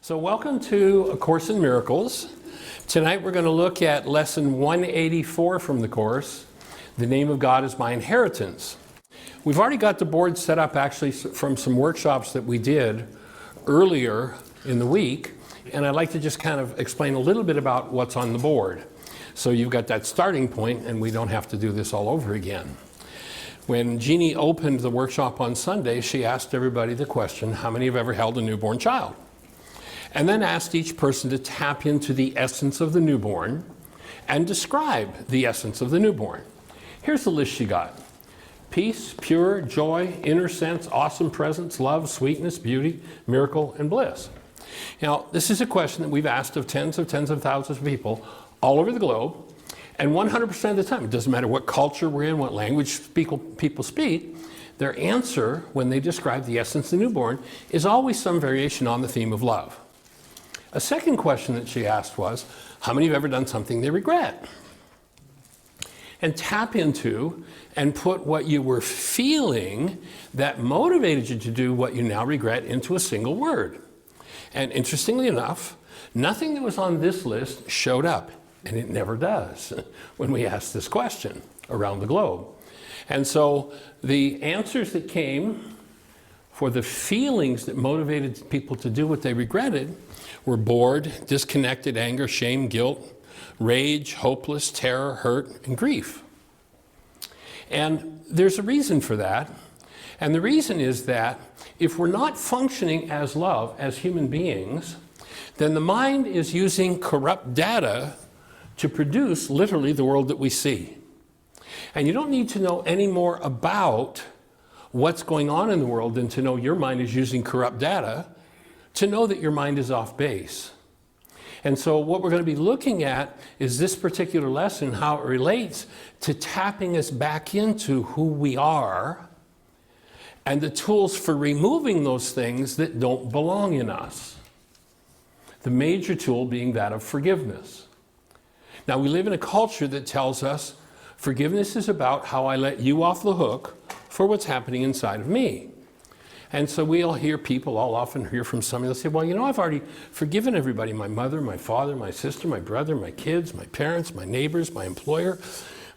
So welcome to A Course in Miracles. Tonight we're going to look at lesson 184 from the course, The Name of God is My Inheritance. We've already got the board set up actually from some workshops that we did earlier in the week, and I'd like to just kind of explain a little bit about what's on the board. So you've got that starting point and we don't have to do this all over again. When Jeanie opened the workshop on Sunday, she asked everybody the question, how many have ever held a newborn child? And then asked each person to tap into the essence of the newborn and describe the essence of the newborn. Here's the list she got. Peace, pure, joy, inner sense, awesome presence, love, sweetness, beauty, miracle, and bliss. Now, this is a question that we've asked of tens of thousands of people all over the globe, and 100% of the time, it doesn't matter what culture we're in, what language people speak, their answer when they describe the essence of the newborn is always some variation on the theme of love. A second question that she asked was, how many have ever done something they regret? And tap into and put what you were feeling that motivated you to do what you now regret into a single word. And interestingly enough, nothing that was on this list showed up, and it never does when we ask this question around the globe. And so the answers that came for the feelings that motivated people to do what they regretted were bored, disconnected, anger, shame, guilt, rage, hopeless, terror, hurt, and grief. And there's a reason for that. And the reason is that if we're not functioning as love, as human beings, then the mind is using corrupt data to produce literally the world that we see. And you don't need to know any more about what's going on in the world than to know your mind is using corrupt data to know that your mind is off base. And so what we're going to be looking at is this particular lesson, how it relates to tapping us back into who we are and the tools for removing those things that don't belong in us. The major tool being that of forgiveness. Now, we live in a culture that tells us forgiveness is about how I let you off the hook for what's happening inside of me. And so we'll hear people, I'll often hear from somebody, they'll say, well, you know, I've already forgiven everybody, my mother, my father, my sister, my brother, my kids, my parents, my neighbors, my employer,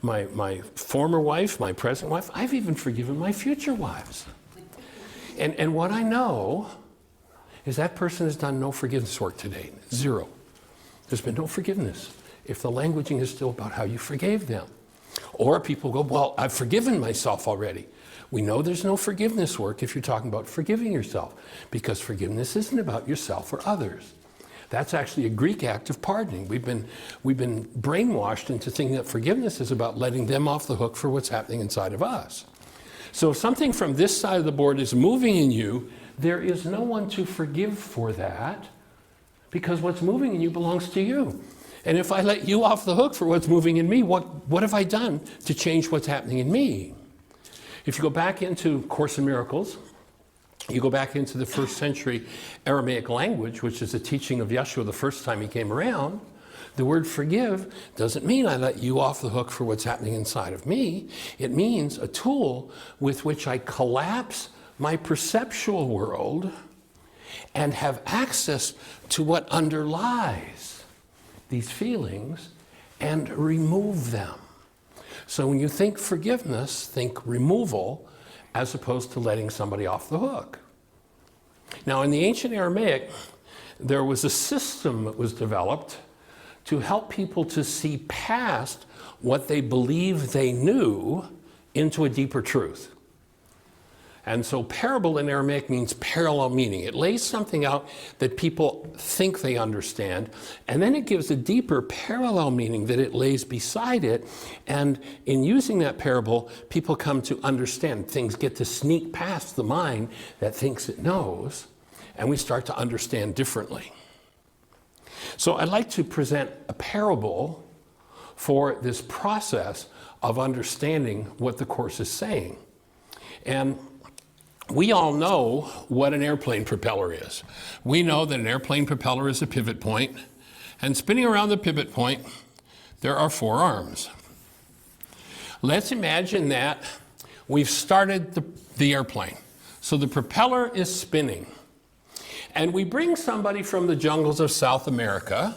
my former wife, my present wife. I've even forgiven my future wives. And what I know is that person has done no forgiveness work to date, zero. There's been no forgiveness if the languaging is still about how you forgave them. Or people go, well, I've forgiven myself already. We know there's no forgiveness work if you're talking about forgiving yourself, because forgiveness isn't about yourself or others. That's actually a Greek act of pardoning. We've been brainwashed into thinking that forgiveness is about letting them off the hook for what's happening inside of us. So if something from this side of the board is moving in you, there is no one to forgive for that, because what's moving in you belongs to you. And if I let you off the hook for what's moving in me, what have I done to change what's happening in me? If you go back into Course in Miracles, you go back into the first century Aramaic language, which is a teaching of Yeshua the first time he came around, the word forgive doesn't mean I let you off the hook for what's happening inside of me. It means a tool with which I collapse my perceptual world and have access to what underlies these feelings and remove them. So when you think forgiveness, think removal as opposed to letting somebody off the hook. Now, in the ancient Aramaic, there was a system that was developed to help people to see past what they believed they knew into a deeper truth. And so parable in Aramaic means parallel meaning. It lays something out that people think they understand, and then it gives a deeper parallel meaning that it lays beside it. And in using that parable, people come to understand. Things get to sneak past the mind that thinks it knows, and we start to understand differently. So I'd like to present a parable for this process of understanding what the Course is saying. And we all know what an airplane propeller is. We know that an airplane propeller is a pivot point, and spinning around the pivot point, there are 4 arms. Let's imagine that we've started the airplane. So the propeller is spinning, And we bring somebody from the jungles of South America.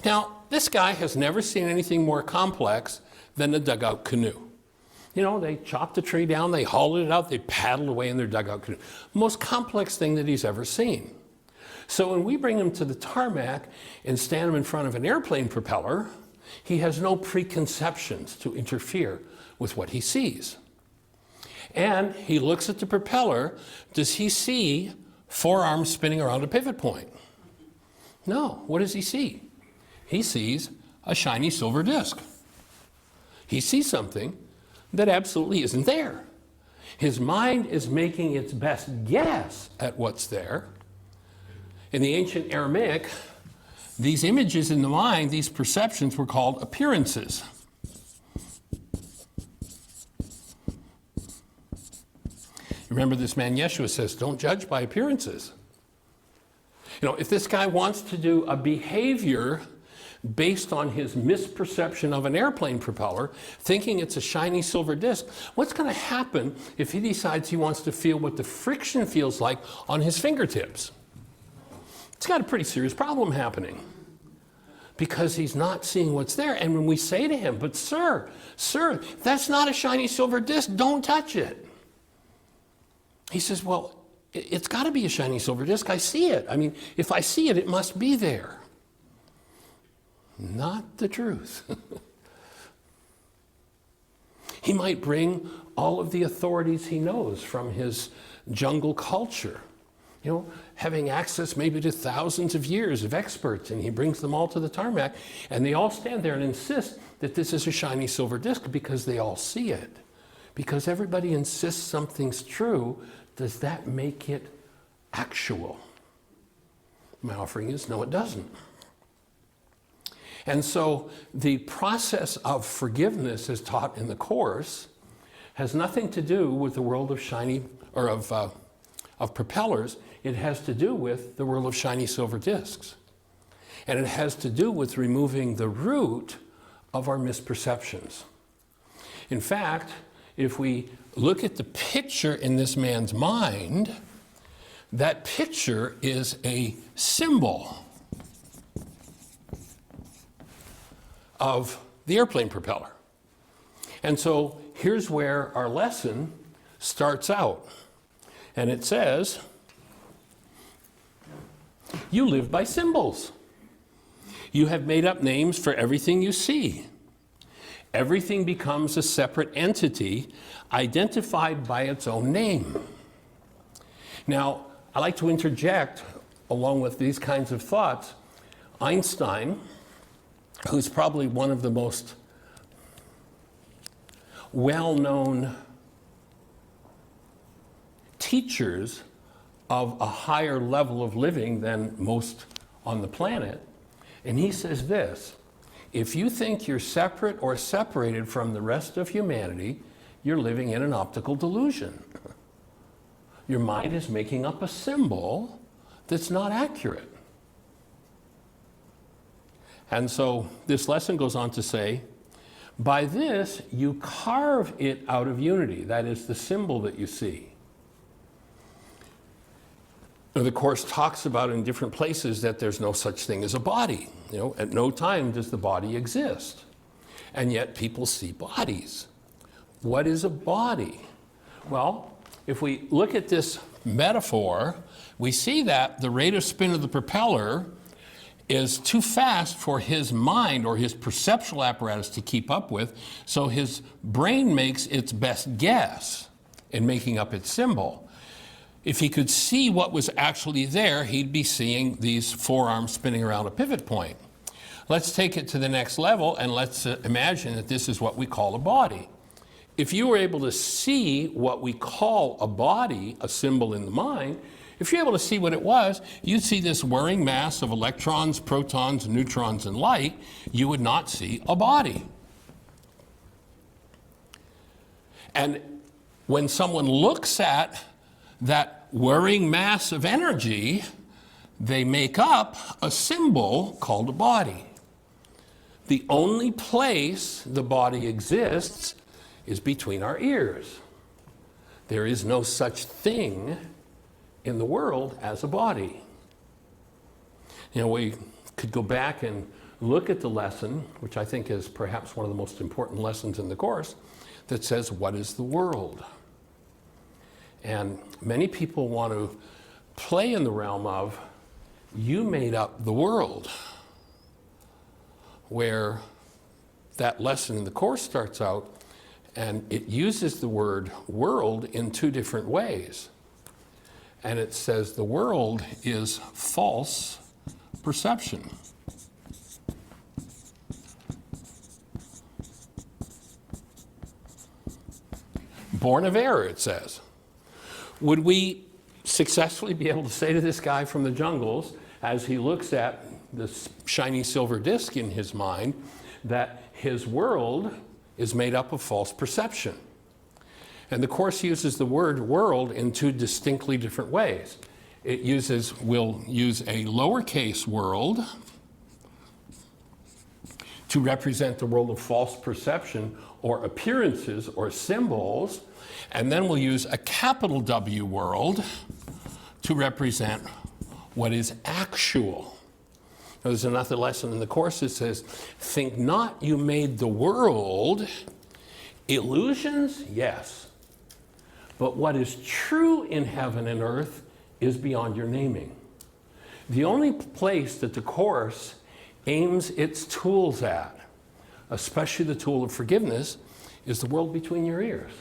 Now, this guy has never seen anything more complex than a dugout canoe. You know, they chopped a tree down, they hauled it out, they paddled away in their dugout canoe. Most complex thing that he's ever seen. So when we bring him to the tarmac and stand him in front of an airplane propeller, he has no preconceptions to interfere with what he sees. And he looks at the propeller. Does he see 4 arms spinning around a pivot point? No. What does he see? He sees a shiny silver disc. He sees something that absolutely isn't there. His mind is making its best guess at what's there. In the ancient Aramaic, these images in the mind, these perceptions, were called appearances. Remember, this man Yeshua says, don't judge by appearances. You know, if this guy wants to do a behavior based on his misperception of an airplane propeller, thinking it's a shiny silver disc, what's going to happen if he decides he wants to feel what the friction feels like on his fingertips? It's got a pretty serious problem happening, because he's not seeing what's there. And when we say to him, but sir, that's not a shiny silver disc, don't touch it. He says, well, it's got to be a shiny silver disc. I see it. I mean, if I see it, it must be there. Not the truth. He might bring all of the authorities he knows from his jungle culture, you know, having access maybe to thousands of years of experts, and he brings them all to the tarmac, and they all stand there and insist that this is a shiny silver disc because they all see it. Because everybody insists something's true, does that make it actual? My offering is, no, it doesn't. And so the process of forgiveness, as taught in the Course, has nothing to do with the world of shiny, or of propellers. It has to do with the world of shiny silver discs. And it has to do with removing the root of our misperceptions. In fact, if we look at the picture in this man's mind, that picture is a symbol of the airplane propeller. And so here's where our lesson starts out. And it says, you live by symbols. You have made up names for everything you see. Everything becomes a separate entity identified by its own name. Now, I like to interject, along with these kinds of thoughts, Einstein, who's probably one of the most well-known teachers of a higher level of living than most on the planet. And he says this: if you think you're separate or separated from the rest of humanity, you're living in an optical delusion. Your mind is making up a symbol that's not accurate. And so this lesson goes on to say, by this you carve it out of unity. That is the symbol that you see. Now, the Course talks about in different places that there's no such thing as a body. You know, at no time does the body exist. And yet people see bodies. What is a body? Well, if we look at this metaphor, we see that the rate of spin of the propeller is too fast for his mind or his perceptual apparatus to keep up with, so his brain makes its best guess in making up its symbol. If he could see what was actually there, he'd be seeing these 4 arms spinning around a pivot point. Let's take it to the next level, and let's imagine that this is what we call a body. If you were able to see what we call a body, a symbol in the mind, if you're able to see what it was, you'd see this whirring mass of electrons, protons, neutrons, and light. You would not see a body. And when someone looks at that whirring mass of energy, they make up a symbol called a body. The only place the body exists is between our ears. There is no such thing in the world as a body. You know, we could go back and look at the lesson, which I think is perhaps one of the most important lessons in the course, that says, what is the world? And many people want to play in the realm of, you made up the world, where that lesson in the course starts out and it uses the word world in two different ways. And it says the world is false perception. Born of error, it says. Would we successfully be able to say to this guy from the jungles, as he looks at this shiny silver disc in his mind, that his world is made up of false perception? And the course uses the word world in two distinctly different ways. It will use a lowercase world to represent the world of false perception or appearances or symbols, and then we'll use a capital W world to represent what is actual. Now, there's another lesson in the course that says, think not you made the world. Illusions, yes. But what is true in heaven and earth is beyond your naming. The only place that the course aims its tools at, especially the tool of forgiveness, is the world between your ears.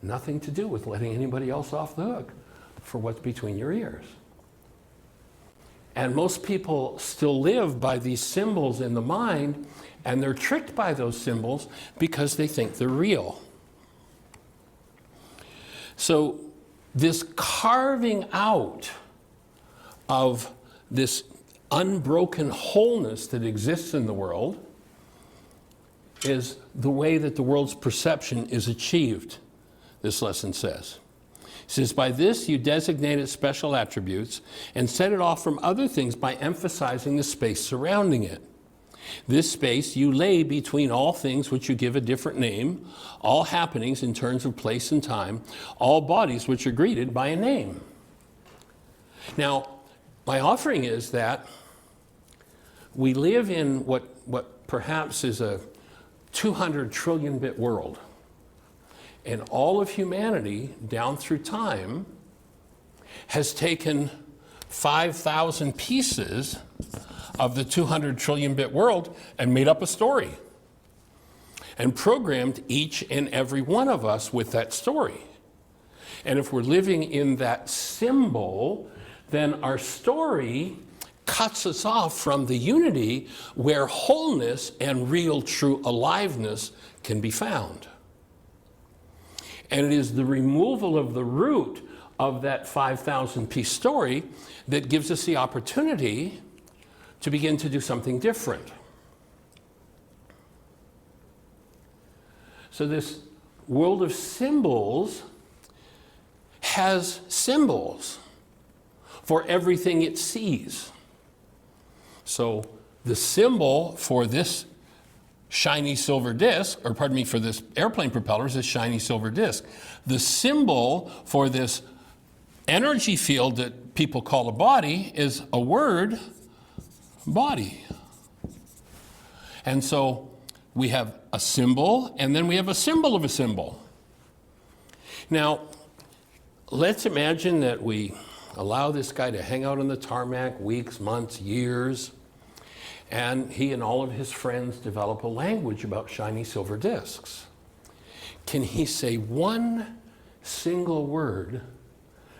Nothing to do with letting anybody else off the hook for what's between your ears. And most people still live by these symbols in the mind, and they're tricked by those symbols because they think they're real. So this carving out of this unbroken wholeness that exists in the world is the way that the world's perception is achieved, this lesson says. It says, by this you designate its special attributes and set it off from other things by emphasizing the space surrounding it. This space you lay between all things which you give a different name, all happenings in terms of place and time, all bodies which are greeted by a name. Now, my offering is that we live in what perhaps is a 200 trillion bit world. And all of humanity, down through time, has taken 5,000 pieces of the 200 trillion bit world and made up a story and programmed each and every one of us with that story. And if we're living in that symbol, then our story cuts us off from the unity where wholeness and real true aliveness can be found. And it is the removal of the root of that 5,000 piece story that gives us the opportunity to begin to do something different. So this world of symbols has symbols for everything it sees. So the symbol for this shiny silver disc, or pardon me, for this airplane propeller is this shiny silver disc. The symbol for this energy field that people call a body is a word, body. And so we have a symbol, and then we have a symbol of a symbol. Now, let's imagine that we allow this guy to hang out on the tarmac weeks, months, years, and he and all of his friends develop a language about shiny silver discs. Can he say one single word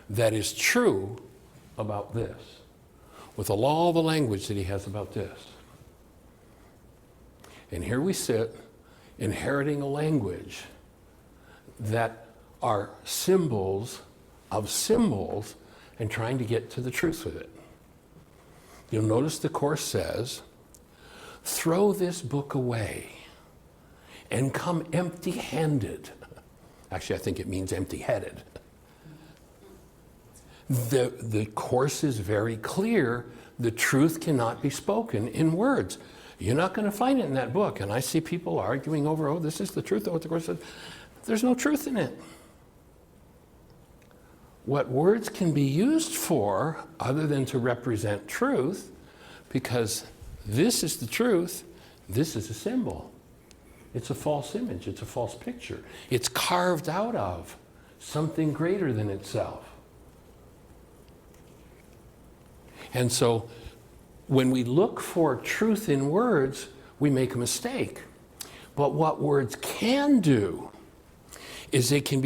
that is true about this, with all the language that he has about this? And here we sit, inheriting a language that are symbols of symbols and trying to get to the truth with it. You'll notice the Course says, throw this book away and come empty-handed. Actually, I think it means empty-headed. The Course is very clear. The truth cannot be spoken in words. You're not going to find it in that book. And I see people arguing over, oh, this is the truth of what the Course says. There's no truth in it. what words can be used for other than to represent truth, because this is the truth, this is a symbol. It's a false image, it's a false picture. It's carved out of something greater than itself. And so when we look for truth in words, we make a mistake. But what words can do is they can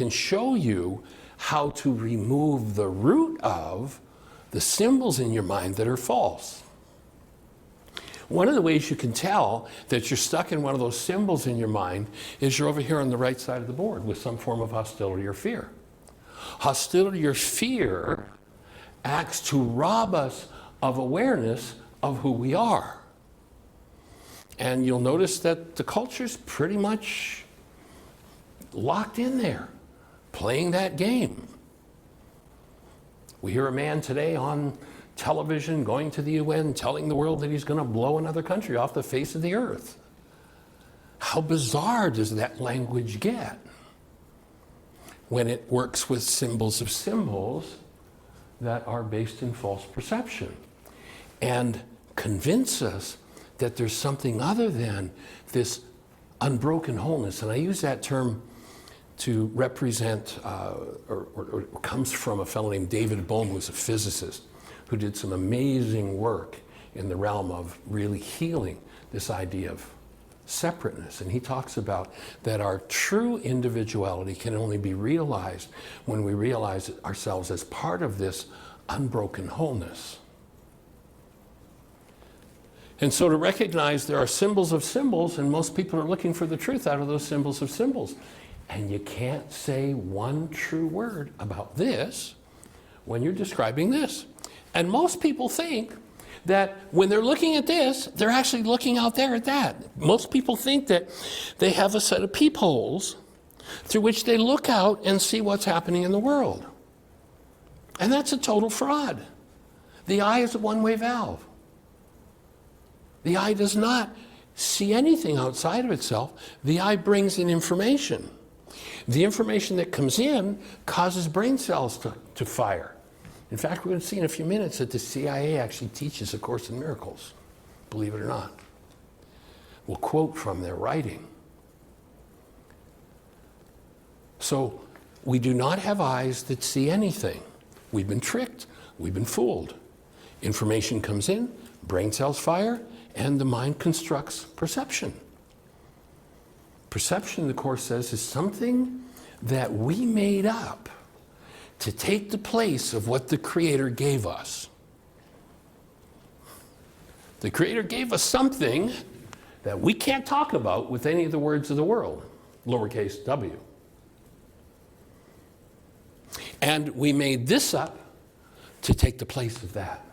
show you how to remove the root of the symbols in your mind that are false. One of the ways you can tell that you're stuck in one of those symbols in your mind is you're over here on the right side of the board with some form of hostility or fear. Hostility or fear acts to rob us of awareness of who we are. And you'll notice that the culture's pretty much locked in there, playing that game. We hear a man today on television going to the UN telling the world that he's going to blow another country off the face of the earth. How bizarre does that language get when it works with symbols of symbols that are based in false perception and convince us that there's something other than this unbroken wholeness. And I use that term to represent, or comes from a fellow named David Bohm, who's a physicist, who did some amazing work in the realm of really healing this idea of separateness. And he talks about that our true individuality can only be realized when we realize ourselves as part of this unbroken wholeness. And so to recognize there are symbols of symbols, and most people are looking for the truth out of those symbols of symbols. And you can't say one true word about this when you're describing this. And most people think that when they're looking at this, they're actually looking out there at that. Most people think that they have a set of peepholes through which they look out and see what's happening in the world. And that's a total fraud. The eye is a one-way valve. The eye does not see anything outside of itself. The eye brings in information. The information that comes in causes brain cells to fire. In fact, we're going to see in a few minutes that the CIA actually teaches A Course in Miracles, believe it or not. We'll quote from their writing. So we do not have eyes that see anything. We've been tricked. We've been fooled. Information comes in, brain cells fire, and the mind constructs perception. Perception, the Course says, is something that we made up to take the place of what the Creator gave us. The Creator gave us something that we can't talk about with any of the words of the world, lowercase w. And we made this up to take the place of that.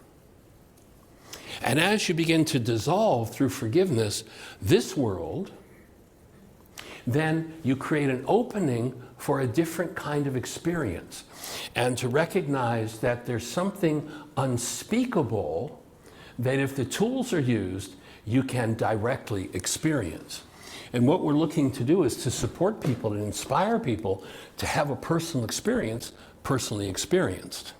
And as you begin to dissolve through forgiveness this world, then you create an opening for a different kind of experience. And to recognize that there's something unspeakable that if the tools are used, you can directly experience. And what we're looking to do is to support people and inspire people to have a personal experience, personally experienced.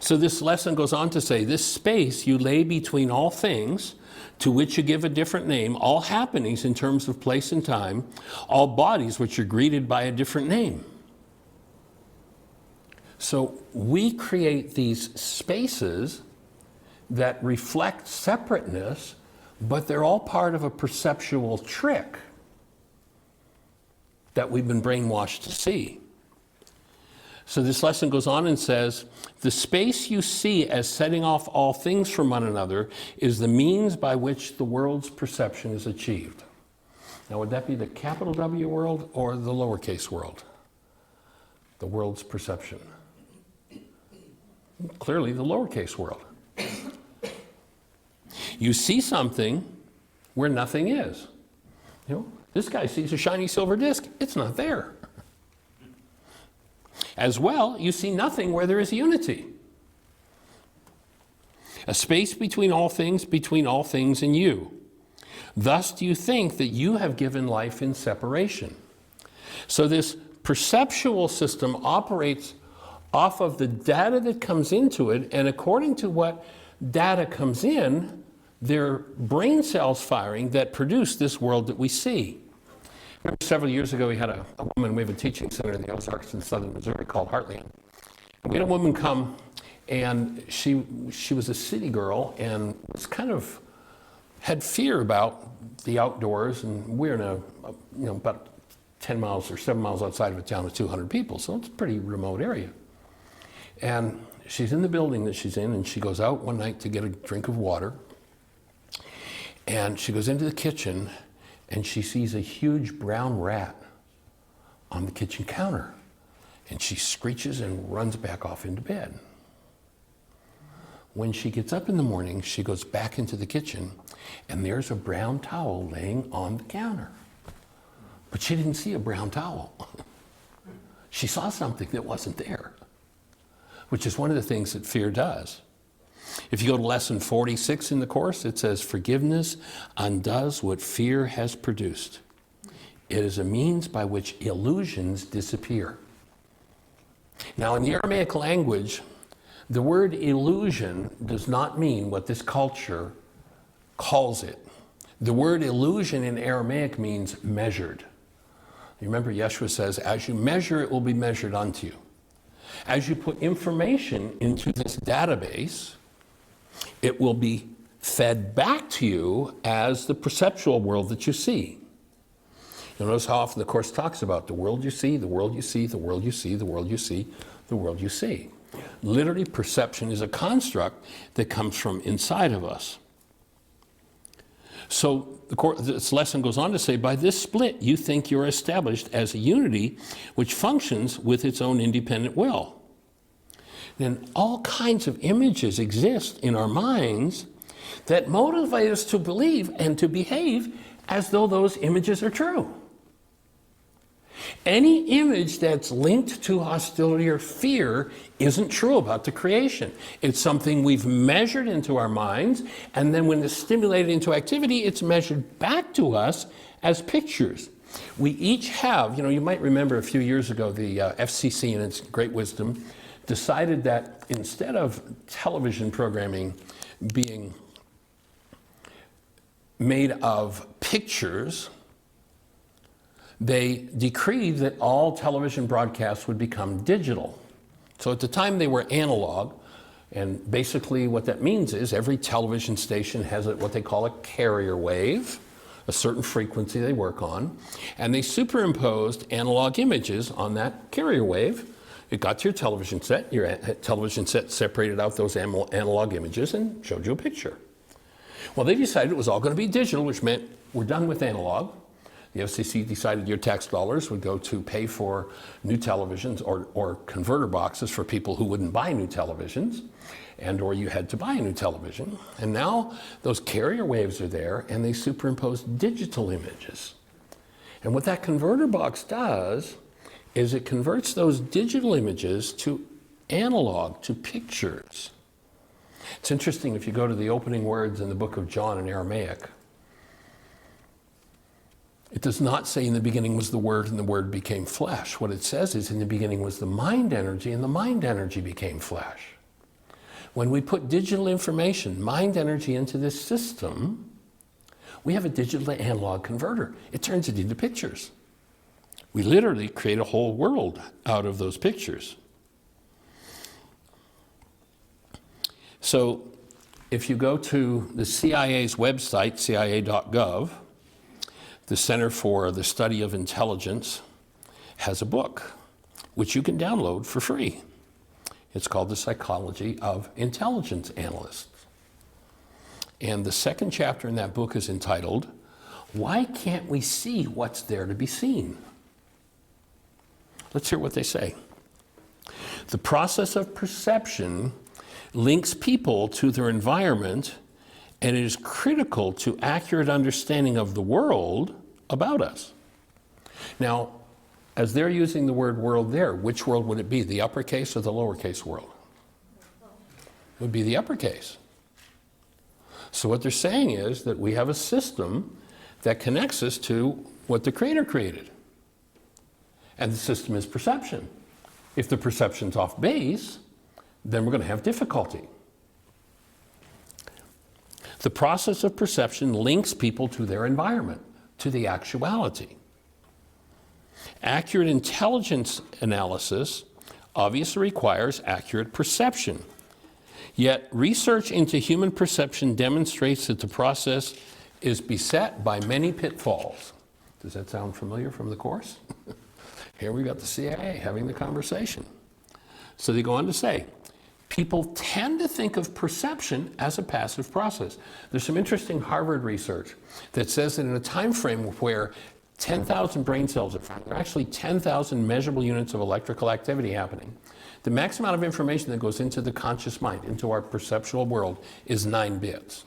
So this lesson goes on to say, this space you lay between all things, to which you give a different name, all happenings in terms of place and time, all bodies which are greeted by a different name. So we create these spaces that reflect separateness, but they're all part of a perceptual trick that we've been brainwashed to see. So this lesson goes on and says, the space you see as setting off all things from one another is the means by which the world's perception is achieved. Now, would that be the capital W world or the lowercase world? The world's perception. Clearly, the lowercase world. You see something where nothing is. You know, this guy sees a shiny silver disc. It's not there. As well, you see nothing where there is unity. A space between all things and you. Thus do you think that you have given life in separation. So this perceptual system operates off of the data that comes into it, and according to what data comes in, there are brain cells firing that produce this world that we see. Remember several years ago we had a woman, we have a teaching center in the Ozarks in southern Missouri called Heartland. We had a woman come, and she was a city girl and was kind of had fear about the outdoors, and we're in about 10 miles or 7 miles outside of a town of 200 people, so it's a pretty remote area. And she's in the building that she's in, and she goes out one night to get a drink of water, and she goes into the kitchen, and she sees a huge brown rat on the kitchen counter, and she screeches and runs back off into bed. When she gets up in the morning, she goes back into the kitchen, and there's a brown towel laying on the counter. But she didn't see a brown towel. She saw something that wasn't there, which is one of the things that fear does. If you go to lesson 46 in the course, it says, forgiveness undoes what fear has produced. It is a means by which illusions disappear. Now, in the Aramaic language, the word illusion does not mean what this culture calls it. The word illusion in Aramaic means measured. You remember Yeshua says, as you measure, it will be measured unto you. As you put information into this database, it will be fed back to you as the perceptual world that you see. You'll notice how often the Course talks about the world you see, the world you see, the world you see, the world you see, the world you see. Literally, perception is a construct that comes from inside of us. So this lesson goes on to say, by this split, you think you're established as a unity which functions with its own independent will. Then all kinds of images exist in our minds that motivate us to believe and to behave as though those images are true. Any image that's linked to hostility or fear isn't true about the creation. It's something we've measured into our minds, and then when it's stimulated into activity, it's measured back to us as pictures. We each have, you might remember a few years ago, the FCC in its great wisdom decided that instead of television programming being made of pictures, they decreed that all television broadcasts would become digital. So at the time they were analog, and basically what that means is every television station has what they call a carrier wave, a certain frequency they work on, and they superimposed analog images on that carrier wave. It got to your television set separated out those analog images and showed you a picture. Well, they decided it was all going to be digital, which meant we're done with analog. The FCC decided your tax dollars would go to pay for new televisions or converter boxes for people who wouldn't buy new televisions, or you had to buy a new television. And now those carrier waves are there, and they superimpose digital images. And what that converter box does is it converts those digital images to analog, to pictures. It's interesting, if you go to the opening words in the book of John in Aramaic, it does not say in the beginning was the Word and the Word became flesh. What it says is in the beginning was the mind energy and the mind energy became flesh. When we put digital information, mind energy into this system, we have a digital to analog converter. It turns it into pictures. We literally create a whole world out of those pictures. So if you go to the CIA's website, cia.gov, the Center for the Study of Intelligence has a book which you can download for free. It's called The Psychology of Intelligence Analysts. And the second chapter in that book is entitled, Why Can't We See What's There to Be Seen? Let's hear what they say. The process of perception links people to their environment, and it is critical to accurate understanding of the world about us. Now, as they're using the word world there, which world would it be, the uppercase or the lowercase world? It would be the uppercase. So what they're saying is that we have a system that connects us to what the Creator created. And the system is perception. If the perception's off base, then we're going to have difficulty. The process of perception links people to their environment, to the actuality. Accurate intelligence analysis obviously requires accurate perception. Yet research into human perception demonstrates that the process is beset by many pitfalls. Does that sound familiar from the course? Here we've got the CIA having the conversation. So they go on to say, people tend to think of perception as a passive process. There's some interesting Harvard research that says that in a time frame where 10,000 brain cells are found, there are actually 10,000 measurable units of electrical activity happening. The max amount of information that goes into the conscious mind, into our perceptual world, is 9 bits.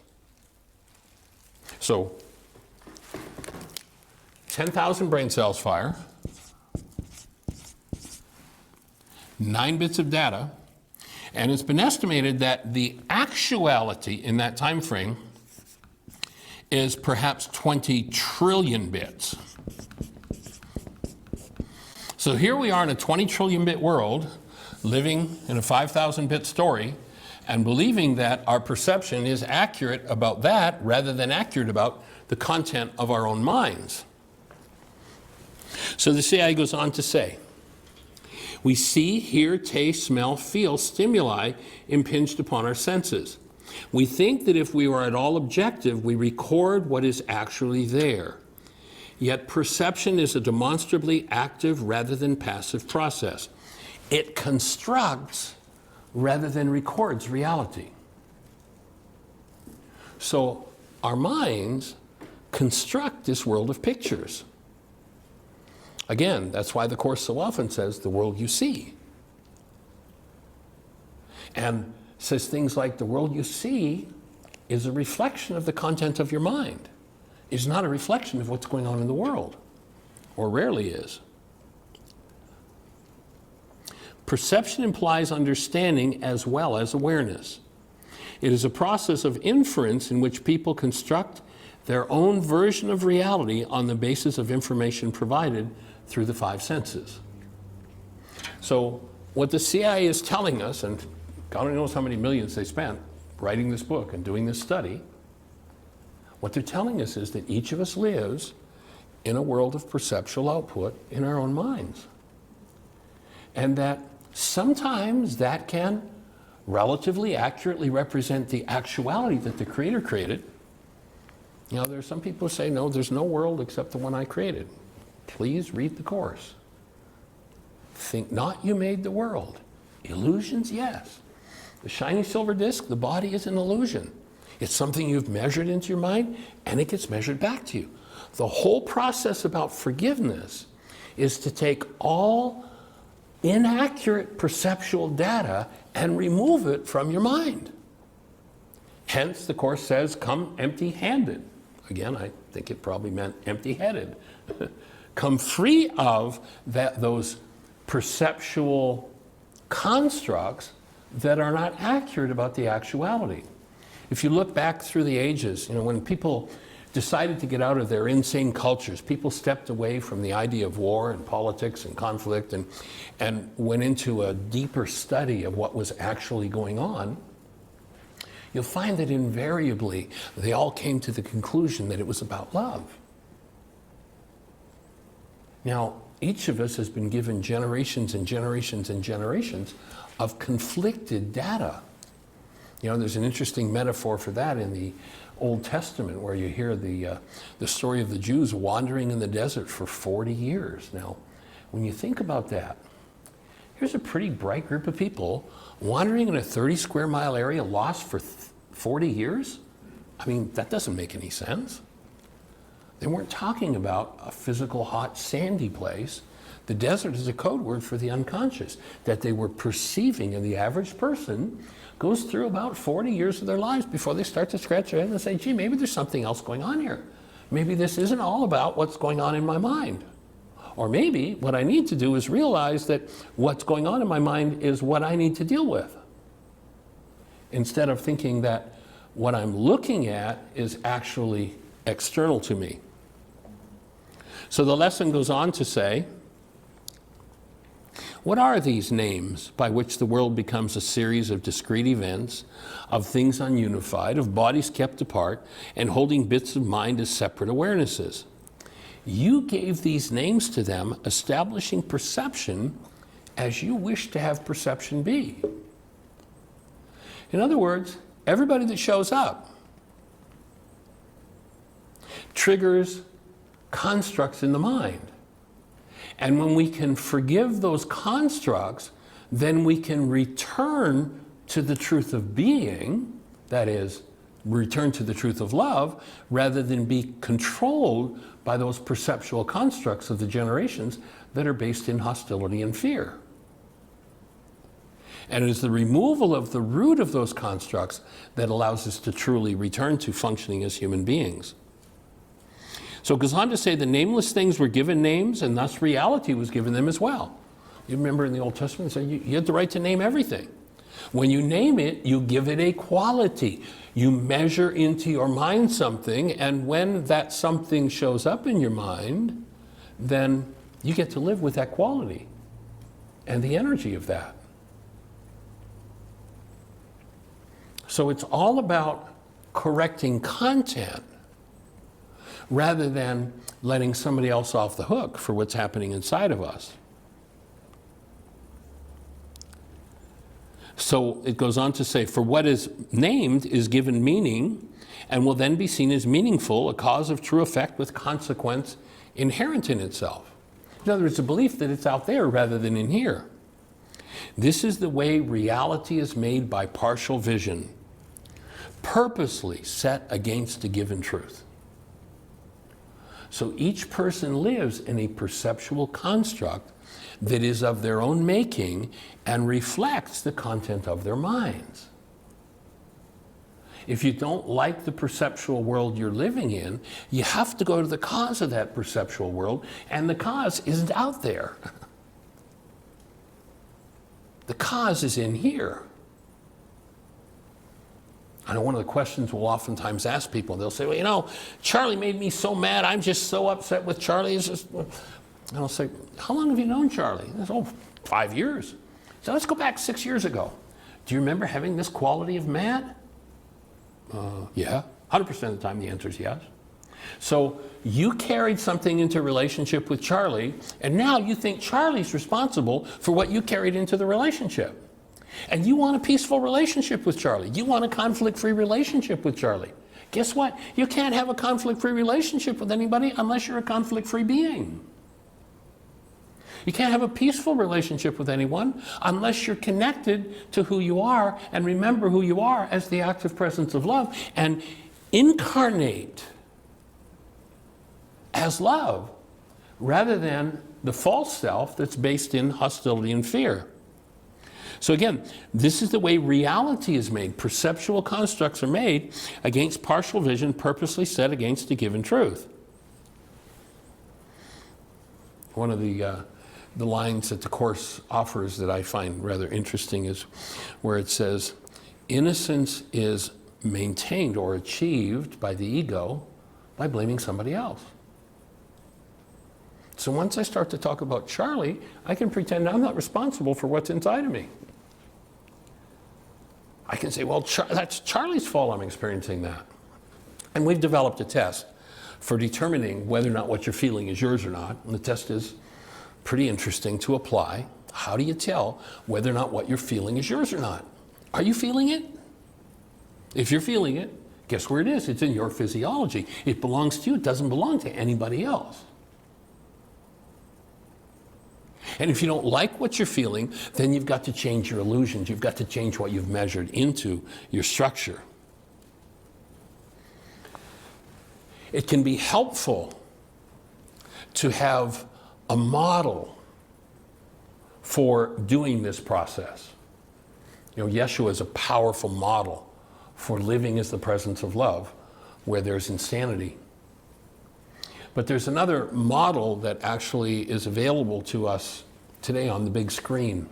So 10,000 brain cells fire, 9 bits of data, and it's been estimated that the actuality in that time frame is perhaps 20 trillion bits. So here we are in a 20 trillion bit world, living in a 5,000 bit story, and believing that our perception is accurate about that rather than accurate about the content of our own minds. So the CIA goes on to say, we see, hear, taste, smell, feel stimuli impinged upon our senses. We think that if we are at all objective, we record what is actually there. Yet perception is a demonstrably active rather than passive process. It constructs rather than records reality. So our minds construct this world of pictures. Again, that's why the Course so often says the world you see. And says things like the world you see is a reflection of the content of your mind. It's not a reflection of what's going on in the world, or rarely is. Perception implies understanding as well as awareness. It is a process of inference in which people construct their own version of reality on the basis of information provided through the 5 senses. So what the CIA is telling us, and God only knows how many millions they spent writing this book and doing this study, what they're telling us is that each of us lives in a world of perceptual output in our own minds. And that sometimes that can relatively accurately represent the actuality that the Creator created. You know, there's some people who say, no, there's no world except the one I created. Please read the Course. Think not you made the world. Illusions, yes. The shiny silver disc, the body is an illusion. It's something you've measured into your mind, and it gets measured back to you. The whole process about forgiveness is to take all inaccurate perceptual data and remove it from your mind. Hence, the Course says, come empty-handed. Again, I think it probably meant empty-headed. Come free of those perceptual constructs that are not accurate about the actuality. If you look back through the ages, you know, when people decided to get out of their insane cultures, people stepped away from the idea of war and politics and conflict and went into a deeper study of what was actually going on, you'll find that invariably they all came to the conclusion that it was about love. Now, each of us has been given generations and generations and generations of conflicted data. You know, there's an interesting metaphor for that in the Old Testament where you hear the story of the Jews wandering in the desert for 40 years. Now, when you think about that, here's a pretty bright group of people wandering in a 30 square mile area lost for 40 years? I mean, that doesn't make any sense. They weren't talking about a physical, hot, sandy place. The desert is a code word for the unconscious that they were perceiving, and the average person goes through about 40 years of their lives before they start to scratch their head and say, gee, maybe there's something else going on here. Maybe this isn't all about what's going on in my mind. Or maybe what I need to do is realize that what's going on in my mind is what I need to deal with. Instead of thinking that what I'm looking at is actually external to me. So the lesson goes on to say, what are these names by which the world becomes a series of discrete events, of things ununified, of bodies kept apart, and holding bits of mind as separate awarenesses? You gave these names to them, establishing perception as you wish to have perception be. In other words, everybody that shows up triggers constructs in the mind. And when we can forgive those constructs, then we can return to the truth of being, that is, return to the truth of love, rather than be controlled by those perceptual constructs of the generations that are based in hostility and fear. And it is the removal of the root of those constructs that allows us to truly return to functioning as human beings. So it goes on to say the nameless things were given names, and thus reality was given them as well. You remember in the Old Testament, it said you had the right to name everything. When you name it, you give it a quality. You measure into your mind something, and when that something shows up in your mind, then you get to live with that quality and the energy of that. So it's all about correcting content rather than letting somebody else off the hook for what's happening inside of us. So it goes on to say, for what is named is given meaning and will then be seen as meaningful, a cause of true effect with consequence inherent in itself. In other words, a belief that it's out there rather than in here. This is the way reality is made by partial vision, purposely set against a given truth. So each person lives in a perceptual construct that is of their own making and reflects the content of their minds. If you don't like the perceptual world you're living in, you have to go to the cause of that perceptual world, and the cause isn't out there. The cause is in here. I know one of the questions we'll oftentimes ask people, they'll say, well, you know, Charlie made me so mad, I'm just so upset with Charlie. It's just... And I'll say, how long have you known Charlie? He says, 5 years. So let's go back 6 years ago. Do you remember having this quality of mad? Yeah. 100% of the time the answer is yes. So you carried something into a relationship with Charlie, and now you think Charlie's responsible for what you carried into the relationship. And you want a peaceful relationship with Charlie. You want a conflict-free relationship with Charlie. Guess what? You can't have a conflict-free relationship with anybody unless you're a conflict-free being. You can't have a peaceful relationship with anyone unless you're connected to who you are and remember who you are as the active presence of love and incarnate as love rather than the false self that's based in hostility and fear. So again, this is the way reality is made. Perceptual constructs are made against partial vision purposely set against a given truth. One of the lines that the Course offers that I find rather interesting is where it says, innocence is maintained or achieved by the ego by blaming somebody else. So once I start to talk about Charlie, I can pretend I'm not responsible for what's inside of me. I can say, well, that's Charlie's fault I'm experiencing that. And we've developed a test for determining whether or not what you're feeling is yours or not. And the test is pretty interesting to apply. How do you tell whether or not what you're feeling is yours or not? Are you feeling it? If you're feeling it, guess where it is? It's in your physiology. It belongs to you. It doesn't belong to anybody else. And if you don't like what you're feeling, then you've got to change your illusions. You've got to change what you've measured into your structure. It can be helpful to have a model for doing this process. You know, Yeshua is a powerful model for living as the presence of love where there's insanity. But there's another model that actually is available to us today on the big screen.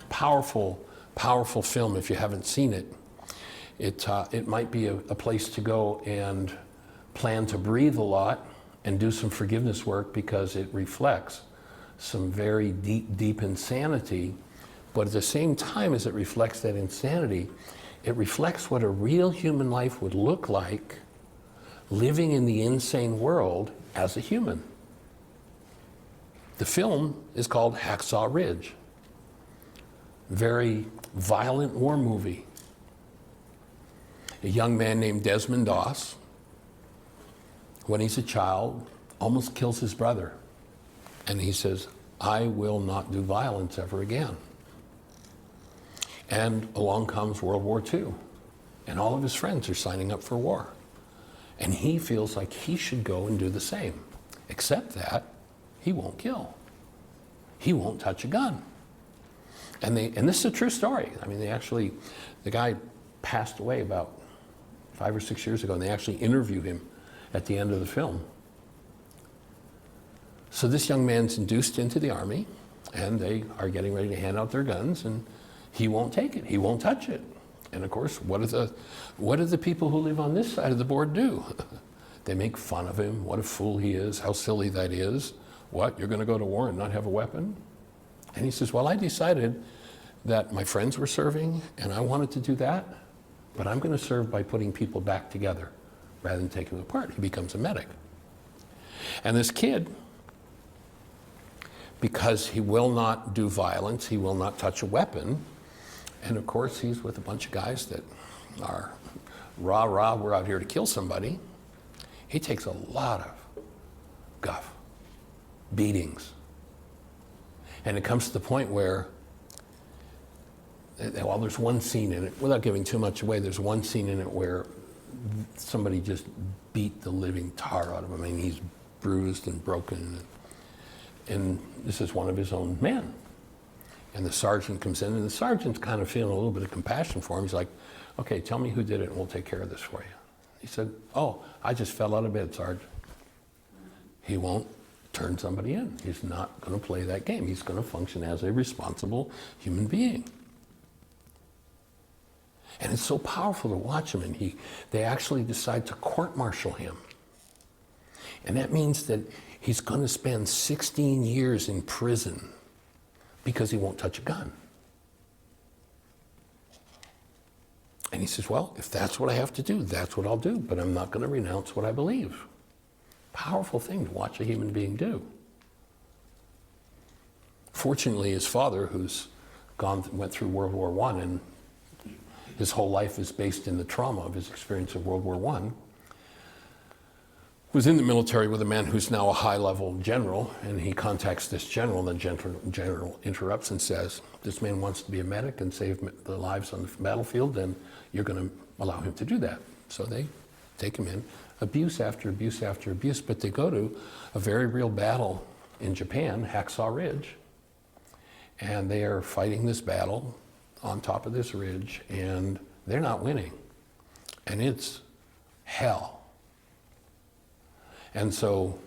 Powerful, powerful film if you haven't seen it. It might be a place to go and plan to breathe a lot and do some forgiveness work because it reflects some very deep insanity. But at the same time as it reflects that insanity, it reflects what a real human life would look like living in the insane world as a human. The film is called Hacksaw Ridge. Very violent war movie. A young man named Desmond Doss, when he's a child, almost kills his brother. And he says, I will not do violence ever again. And along comes World War II. And all of his friends are signing up for war. And he feels like he should go and do the same. Except that he won't kill. He won't touch a gun. And this is a true story. I mean, the guy passed away about 5 or 6 years ago, and they actually interview him at the end of the film. So this young man's induced into the army, and they are getting ready to hand out their guns, and he won't take it. He won't touch it. And of course, what do the people who live on this side of the board do? They make fun of him. What a fool he is. How silly that is. What, you're going to go to war and not have a weapon? And he says, well, I decided that my friends were serving, and I wanted to do that, but I'm going to serve by putting people back together rather than taking them apart. He becomes a medic. And this kid, because he will not do violence, he will not touch a weapon, and of course he's with a bunch of guys that are rah, we're out here to kill somebody. He takes a lot of guff, beatings. And it comes to the point where, well, there's one scene in it, without giving too much away, there's one scene in it where somebody just beat the living tar out of him. I mean, he's bruised and broken. And this is one of his own men. And the sergeant comes in, and the sergeant's kind of feeling a little bit of compassion for him. He's like, okay, tell me who did it, and we'll take care of this for you. He said, oh, I just fell out of bed, Sergeant. He won't turn somebody in. He's not going to play that game. He's going to function as a responsible human being. And it's so powerful to watch him, and they actually decide to court-martial him. And that means that he's going to spend 16 years in prison because he won't touch a gun. And he says, well, if that's what I have to do, that's what I'll do, but I'm not going to renounce what I believe. Powerful thing to watch a human being do. Fortunately, his father, who's went through World War I, and his whole life is based in the trauma of his experience of World War I, was in the military with a man who's now a high-level general, and he contacts this general, and the general interrupts and says, this man wants to be a medic and save the lives on the battlefield, and you're going to allow him to do that. So they take him in, abuse after abuse after abuse, but they go to a very real battle in Japan, Hacksaw Ridge, and they are fighting this battle on top of this ridge, and they're not winning, and it's hell. And so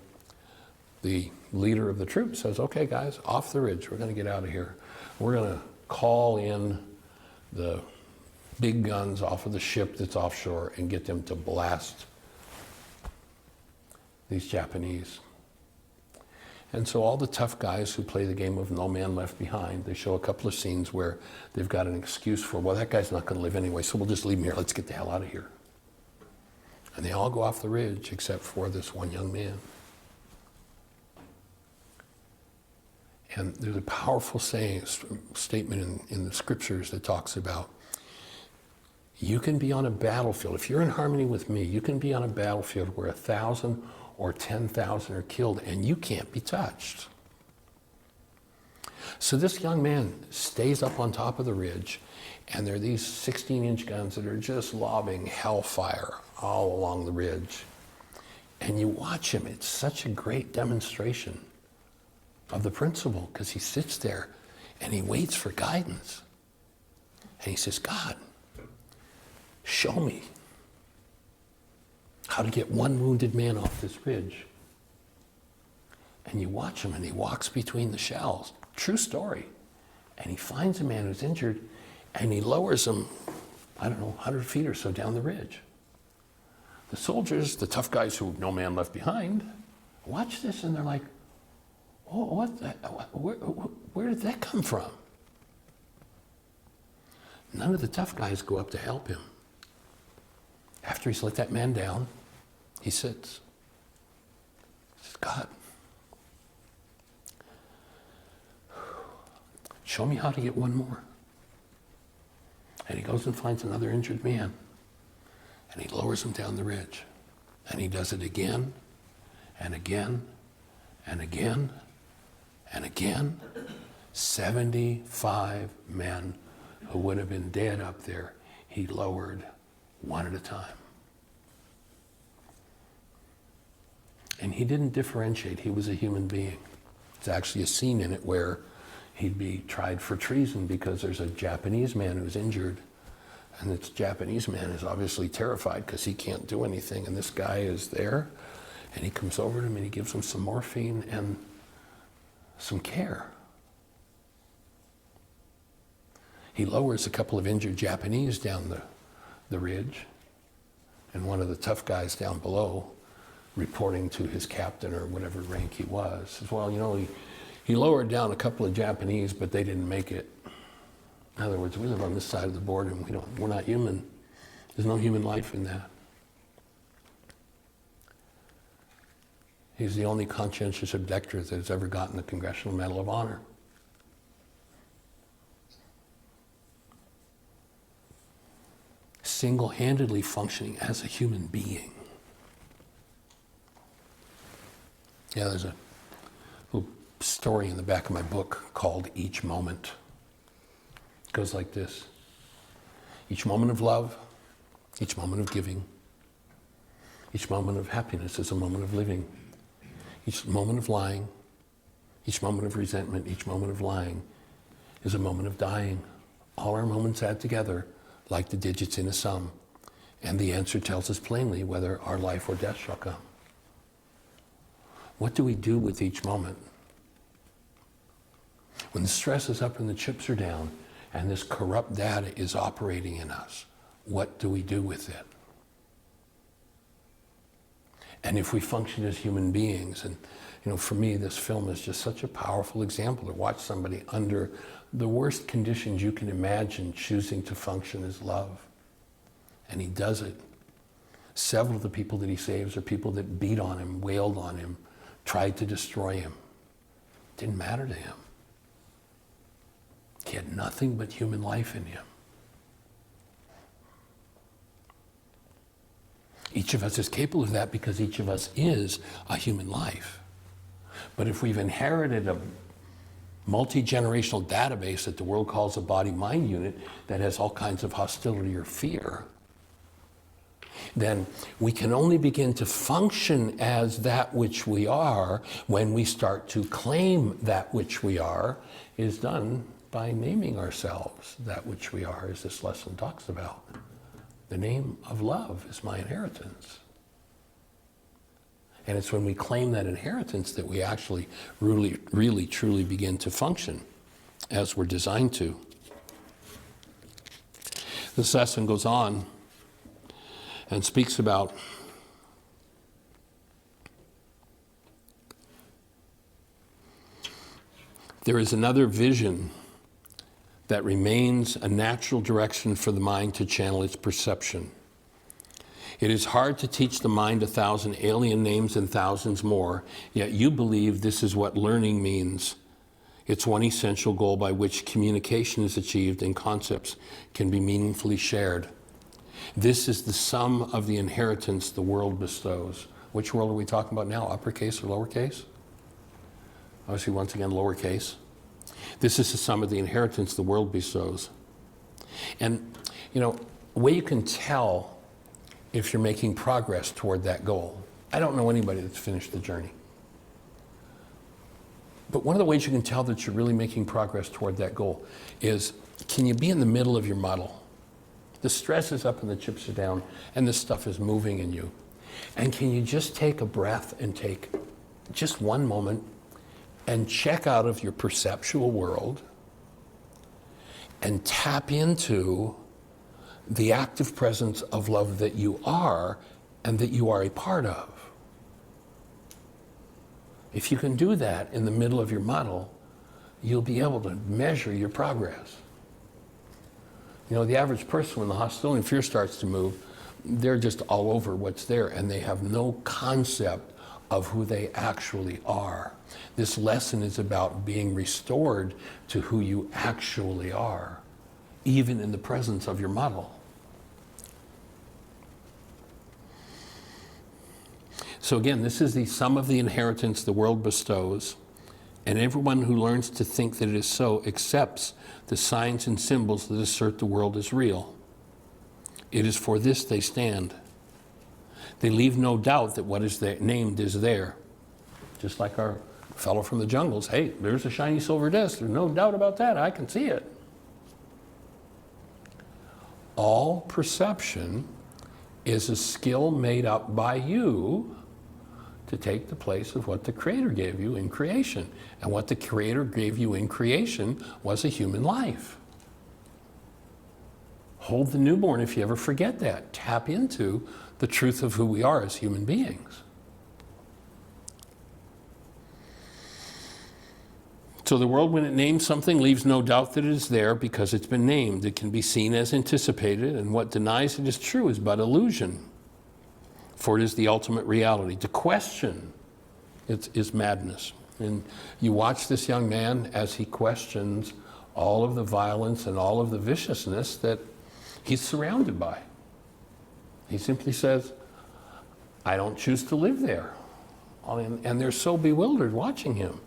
the leader of the troops says, okay, guys, off the ridge. We're going to get out of here. We're going to call in the big guns off of the ship that's offshore and get them to blast these Japanese. And so all the tough guys who play the game of no man left behind, they show a couple of scenes where they've got an excuse for, well, that guy's not going to live anyway, so we'll just leave him here. Let's get the hell out of here. And they all go off the ridge except for this one young man. And there's a powerful statement in the scriptures that talks about, you can be on a battlefield, if you're in harmony with me, you can be on a battlefield where 1,000 or 10,000 are killed and you can't be touched. So this young man stays up on top of the ridge, and there are these 16-inch guns that are just lobbing hellfire all along the ridge. And you watch him, it's such a great demonstration of the principle, because he sits there and he waits for guidance. And he says, God, show me how to get one wounded man off this ridge. And you watch him, and he walks between the shells. True story. And he finds a man who's injured, and he lowers him, I don't know, 100 feet or so down the ridge. The soldiers, the tough guys who no man left behind, watch this, and they're like, oh, where did that come from? None of the tough guys go up to help him. After he's let that man down, he sits. He says, God, show me how to get one more. And he goes and finds another injured man, and he lowers him down the ridge. And he does it again, and again, and again, and again. 75 men who would have been dead up there, he lowered one at a time. And he didn't differentiate. He was a human being. There's actually a scene in it where he'd be tried for treason because there's a Japanese man who's injured, and this Japanese man is obviously terrified because he can't do anything, and this guy is there, and he comes over to him and he gives him some morphine and some care. He lowers a couple of injured Japanese down the ridge, and one of the tough guys down below, reporting to his captain or whatever rank he was, says, well, you know, he lowered down a couple of Japanese, but they didn't make it. In other words, we live on this side of the border, and we're not human. There's no human life in that. He's the only conscientious objector that has ever gotten the Congressional Medal of Honor. Single-handedly functioning as a human being. Yeah, there's a little story in the back of my book called Each Moment. It goes like this. Each moment of love, each moment of giving, each moment of happiness is a moment of living. Each moment of lying, each moment of resentment, each moment of lying is a moment of dying. All our moments add together like the digits in a sum, and the answer tells us plainly whether our life or death shall come. What do we do with each moment? When the stress is up and the chips are down, and this corrupt data is operating in us, what do we do with it? And if we function as human beings, and for me, this film is just such a powerful example to watch somebody under the worst conditions you can imagine choosing to function as love. And he does it. Several of the people that he saves are people that beat on him, wailed on him, tried to destroy him. It didn't matter to him. He had nothing but human life in him. Each of us is capable of that because each of us is a human life. But if we've inherited a multi-generational database that the world calls a body-mind unit that has all kinds of hostility or fear, then we can only begin to function as that which we are when we start to claim that which we are is done by naming ourselves that which we are, as this lesson talks about. The name of love is my inheritance. And it's when we claim that inheritance that we actually really, truly begin to function as we're designed to. This lesson goes on and speaks about there is another vision that remains a natural direction for the mind to channel its perception. It is hard to teach the mind 1,000 alien names and thousands more, yet you believe this is what learning means. It's one essential goal by which communication is achieved and concepts can be meaningfully shared. This is the sum of the inheritance the world bestows. Which world are we talking about now, uppercase or lowercase? Obviously, once again, lowercase. This is the sum of the inheritance the world bestows. And, a way you can tell if you're making progress toward that goal. I don't know anybody that's finished the journey. But one of the ways you can tell that you're really making progress toward that goal is, can you be in the middle of your muddle? The stress is up and the chips are down, and this stuff is moving in you. And can you just take a breath and take just one moment and check out of your perceptual world and tap into the active presence of love that you are and that you are a part of. If you can do that in the middle of your model, you'll be able to measure your progress. You know, the average person, when the hostility and fear starts to move, they're just all over what's there, and they have no concept of who they actually are. This lesson is about being restored to who you actually are, even in the presence of your model. So again, this is the sum of the inheritance the world bestows, and everyone who learns to think that it is so accepts the signs and symbols that assert the world is real. It is for this they stand. They leave no doubt that what is named is there. Just like our fellow from the jungles, hey, there's a shiny silver disc. There's no doubt about that. I can see it. All perception is a skill made up by you to take the place of what the Creator gave you in creation. And what the Creator gave you in creation was a human life. Hold the newborn if you ever forget that. Tap into the truth of who we are as human beings. So the world, when it names something, leaves no doubt that it is there because it's been named. It can be seen as anticipated, and what denies it is true is but illusion, for it is the ultimate reality. To question it is madness. And you watch this young man as he questions all of the violence and all of the viciousness that he's surrounded by. He simply says, I don't choose to live there. And they're so bewildered watching him.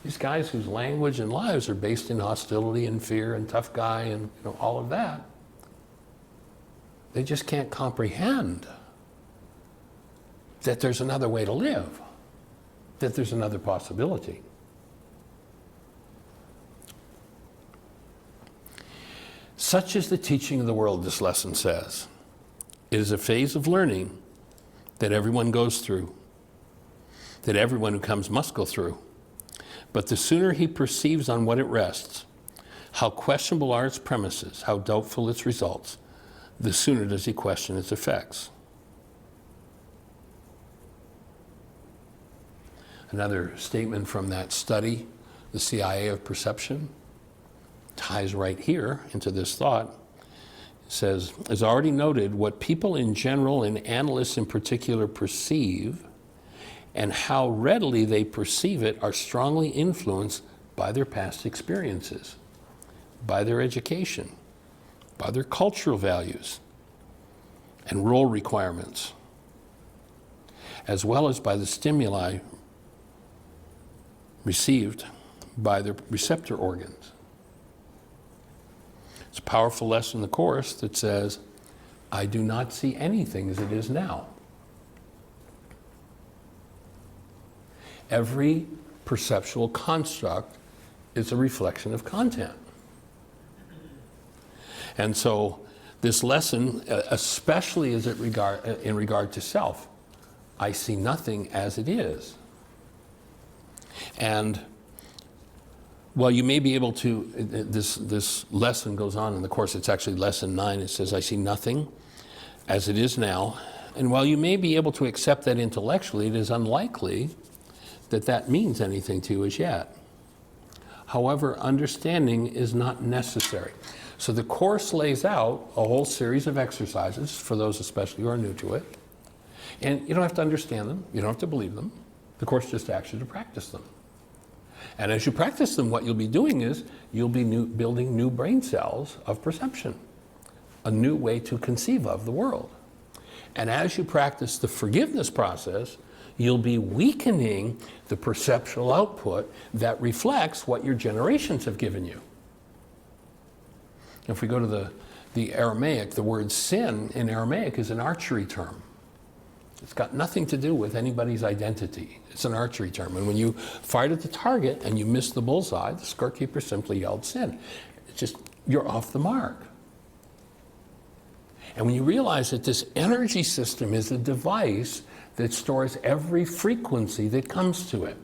These guys whose language and lives are based in hostility and fear and tough guy and all of that, they just can't comprehend that there's another way to live, that there's another possibility. Such is the teaching of the world, this lesson says. It is a phase of learning that everyone goes through, that everyone who comes must go through. But the sooner he perceives on what it rests, how questionable are its premises, how doubtful its results, the sooner does he question its effects. Another statement from that study, the CIA of perception, ties right here into this thought. It says, as already noted, what people in general and analysts in particular perceive and how readily they perceive it are strongly influenced by their past experiences, by their education, by their cultural values and role requirements, as well as by the stimuli received by their receptor organs. It's a powerful lesson in the Course that says, I do not see anything as it is now. Every perceptual construct is a reflection of content. And so this lesson, especially as in regard to self, I see nothing as it is. And while you may be able to, this lesson goes on in the Course, it's actually lesson 9, it says, I see nothing as it is now. And while you may be able to accept that intellectually, it is unlikely that that means anything to you as yet. However, understanding is not necessary. So the Course lays out a whole series of exercises for those especially who are new to it. And you don't have to understand them, you don't have to believe them. The Course just asks you to practice them. And as you practice them, what you'll be doing is you'll be building new brain cells of perception, a new way to conceive of the world. And as you practice the forgiveness process, you'll be weakening the perceptual output that reflects what your generations have given you. If we go to the Aramaic, the word sin in Aramaic is an archery term. It's got nothing to do with anybody's identity. It's an archery term. And when you fired at the target and you missed the bullseye, the scorekeeper simply yelled sin. It's just, you're off the mark. And when you realize that this energy system is a device that stores every frequency that comes to it.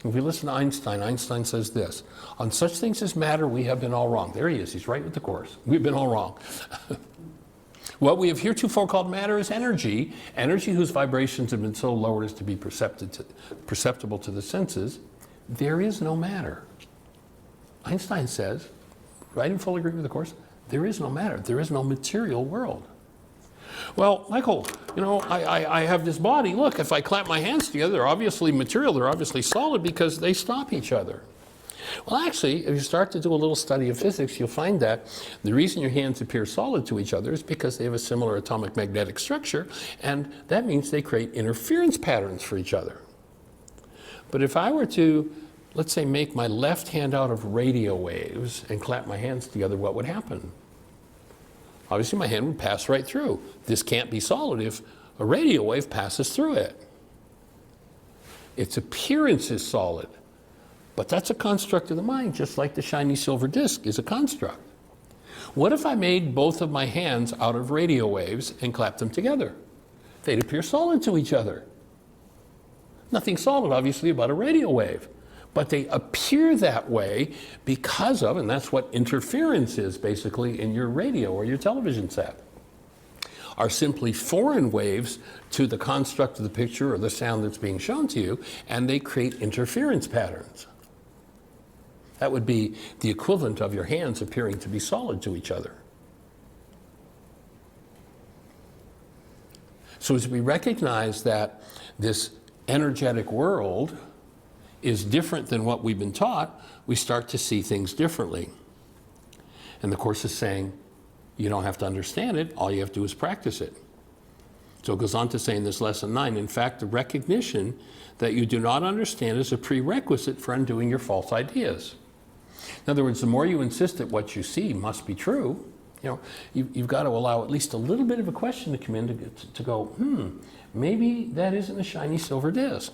If we listen to Einstein, Einstein says this, on such things as matter, we have been all wrong. There he is, he's right with the Course. We've been all wrong. What we have heretofore called matter is energy, energy whose vibrations have been so lowered as to be perceptible to the senses. There is no matter. Einstein says, right in full agreement with the Course, there is no matter. There is no material world. Well, Michael, you know, I have this body. Look, if I clap my hands together, they're obviously material, they're obviously solid because they stop each other. Well, actually, if you start to do a little study of physics, you'll find that the reason your hands appear solid to each other is because they have a similar atomic magnetic structure, and that means they create interference patterns for each other. But if I were to, let's say, make my left hand out of radio waves and clap my hands together, what would happen? Obviously, my hand would pass right through. This can't be solid if a radio wave passes through it. Its appearance is solid. But that's a construct of the mind, just like the shiny silver disc is a construct. What if I made both of my hands out of radio waves and clapped them together? They'd appear solid to each other. Nothing solid, obviously, about a radio wave. But they appear that way because of, and that's what interference is basically in your radio or your television set, are simply foreign waves to the construct of the picture or the sound that's being shown to you, and they create interference patterns. That would be the equivalent of your hands appearing to be solid to each other. So as we recognize that this energetic world is different than what we've been taught, we start to see things differently. And the Course is saying, you don't have to understand it, all you have to do is practice it. So it goes on to say in this lesson 9, in fact, the recognition that you do not understand is a prerequisite for undoing your false ideas. In other words, the more you insist that what you see must be true, you know, you've got to allow at least a little bit of a question to come in to go, maybe that isn't a shiny silver disc.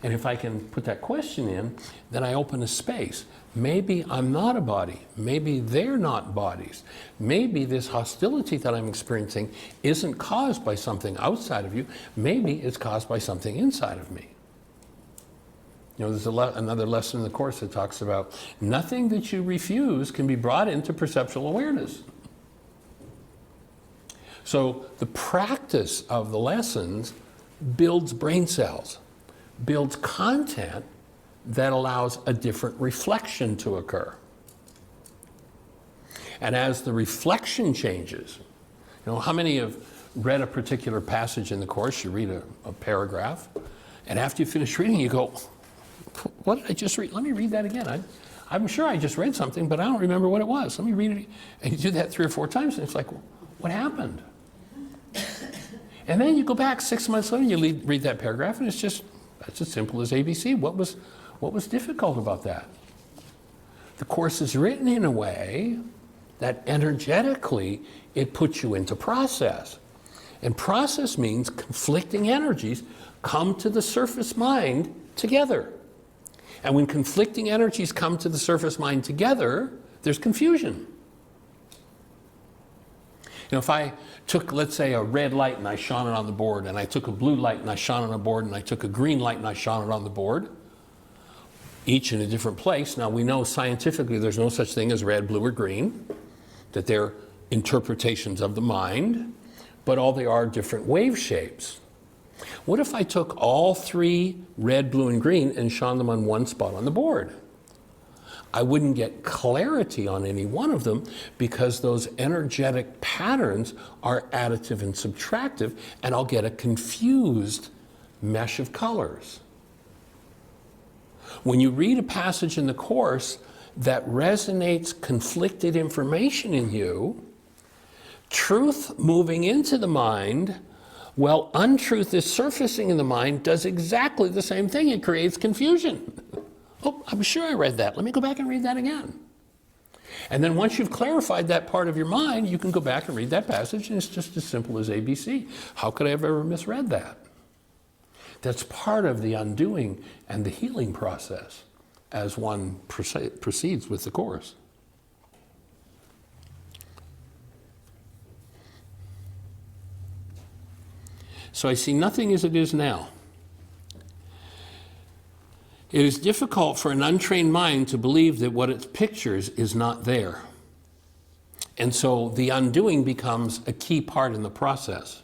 And if I can put that question in, then I open a space. Maybe I'm not a body. Maybe they're not bodies. Maybe this hostility that I'm experiencing isn't caused by something outside of you. Maybe it's caused by something inside of me. You know, there's another lesson in the Course that talks about nothing that you refuse can be brought into perceptual awareness. So the practice of the lessons builds brain cells, builds content that allows a different reflection to occur. And as the reflection changes, you know, how many have read a particular passage in the Course? You read a paragraph, and after you finish reading, you go, what did I just read? Let me read that again. I'm sure I just read something, but I don't remember what it was. Let me read it. And you do that 3 or 4 times, and it's like, what happened? And then you go back 6 months later, and you read that paragraph, and it's just, that's as simple as ABC. What was difficult about that? The Course is written in a way that energetically it puts you into process. And process means conflicting energies come to the surface mind together. And when conflicting energies come to the surface mind together, there's confusion. You know, if I took, let's say, a red light and I shone it on the board, and I took a blue light and I shone it on the board, and I took a green light and I shone it on the board, each in a different place. Now, we know scientifically there's no such thing as red, blue, or green, that they're interpretations of the mind, but all they are different wave shapes. What if I took all 3, red, blue, and green, and shone them on one spot on the board? I wouldn't get clarity on any one of them because those energetic patterns are additive and subtractive, and I'll get a confused mesh of colors. When you read a passage in the Course that resonates conflicted information in you, truth moving into the mind, while untruth is surfacing in the mind, does exactly the same thing. It creates confusion. Oh, I'm sure I read that. Let me go back and read that again. And then once you've clarified that part of your mind, you can go back and read that passage, and it's just as simple as ABC. How could I have ever misread that? That's part of the undoing and the healing process as one proceeds with the Course. So I see nothing as it is now. It is difficult for an untrained mind to believe that what it pictures is not there. And so the undoing becomes a key part in the process.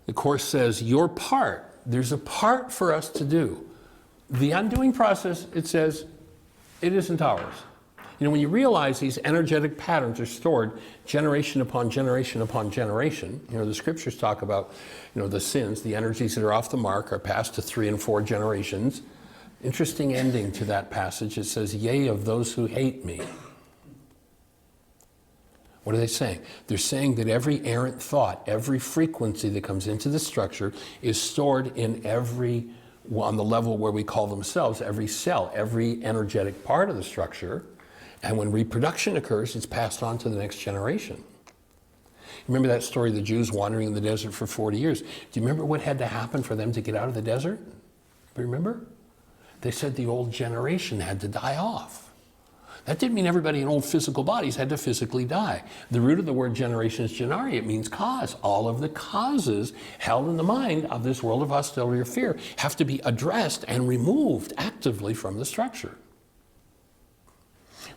The Course says, your part, there's a part for us to do. The undoing process, it says, it isn't ours. You know, when you realize these energetic patterns are stored generation upon generation upon generation, you know, the scriptures talk about, you know, the sins, the energies that are off the mark are passed to 3 and 4 generations. Interesting ending to that passage. It says, yea, of those who hate me. What are they saying? They're saying that every errant thought, every frequency that comes into the structure is stored in every, on the level where we call themselves, every cell, every energetic part of the structure. And when reproduction occurs, it's passed on to the next generation. Remember that story of the Jews wandering in the desert for 40 years? Do you remember what had to happen for them to get out of the desert? Remember? They said the old generation had to die off. That didn't mean everybody in old physical bodies had to physically die. The root of the word generation is genari. It means cause. All of the causes held in the mind of this world of hostility or fear have to be addressed and removed actively from the structure.